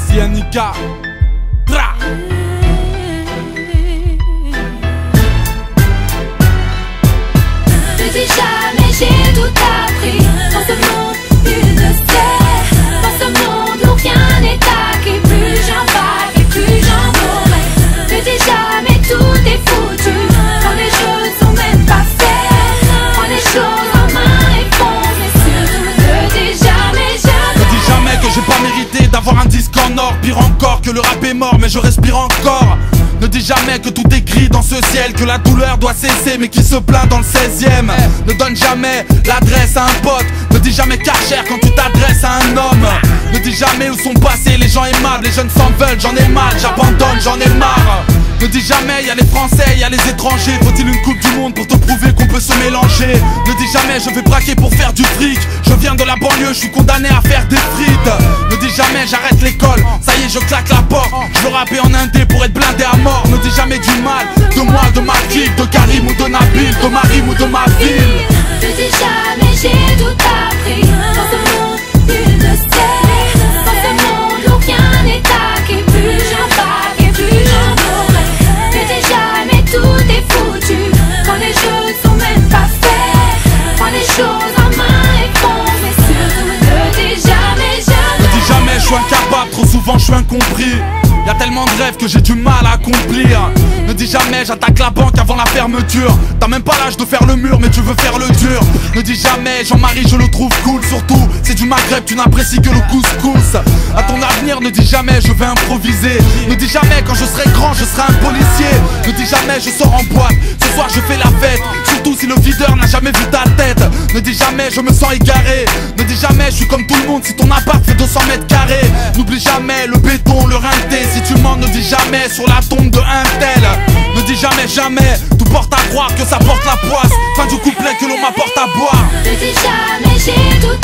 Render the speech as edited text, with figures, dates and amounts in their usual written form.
SINIK. Bra. Ne dis jamais j'ai tout appris. Dans ce monde, nul ne sait. Dans ce monde où rien n'est acquis. Plus j'en vague et plus j'en mourrai. Ne dis jamais tout est foutu. Quand les choses sont même pas faites. Prends les choses en main et fonce. Mais surtout ne dis jamais, jamais. Ne dis jamais que j'ai pas mérité d'avoir un disque en or. Pire encore que le rap est mort mais je respire encore. Ne dis jamais que tout est gris dans ce ciel, que la douleur doit cesser mais qui se plaint dans le 16e. Ne donne jamais l'adresse à un pote. Ne dis jamais Karcher quand tu t'adresses à un homme. Ne dis jamais où sont passés les gens aimables. Les jeunes s'en veulent, j'en ai mal, j'abandonne, j'en ai marre. Ne dis jamais y'a les Français, y'a les étrangers. Faut-il une coupe du monde pour te prouver qu'on peut se mélanger? Ne dis jamais je vais braquer pour faire du fric. Je viens de la banlieue, je suis condamné à faire des frites. Ne dis jamais j'arrête l'école, ça y est je claque la porte. Je veux rapper en indé pour être blindé à mort. Ne dis jamais du mal, de moi, de ma clique, de Karim ou de Nabil, de ma rime ou de ma ville. Ne dis jamais j'ai tout appris. Dans ce monde, nul ne sait. Dans ce monde où rien n'est acquis. Plus j'en vague et plus j'en mourrai. Ne dis jamais tout est foutu. Quand les choses sont même pas faites. Prends les choses en main et fonce. Mais surtout ne dis jamais, jamais. Ne dis jamais je suis incapable, trop souvent je suis incompris. Y'a tellement de rêves que j'ai du mal à accomplir. Ne dis jamais j'attaque la banque avant la fermeture. T'as même pas l'âge de faire le mur mais tu veux faire le dur. Ne dis jamais Jean-Marie je le trouve cool. Surtout c'est du Maghreb, tu n'apprécies que le couscous. À ton avenir ne dis jamais je vais improviser. Ne dis jamais quand je serai grand je serai un policier. Ne dis jamais je sors en boîte, ce soir je fais la fête. Surtout si le videur n'a jamais vu ta tête. Ne dis jamais je me sens égaré. Ne dis jamais je suis comme tout le monde si ton appart fait 200 mètres carrés. N'oublie jamais le béton, le rinté. Si tu mens ne dis jamais sur la tombe de un tel. Ne dis jamais jamais, tout porte à croire que ça porte la poisse. Fin du couplet que l'on m'apporte à boire. Ne dis jamais j'ai tout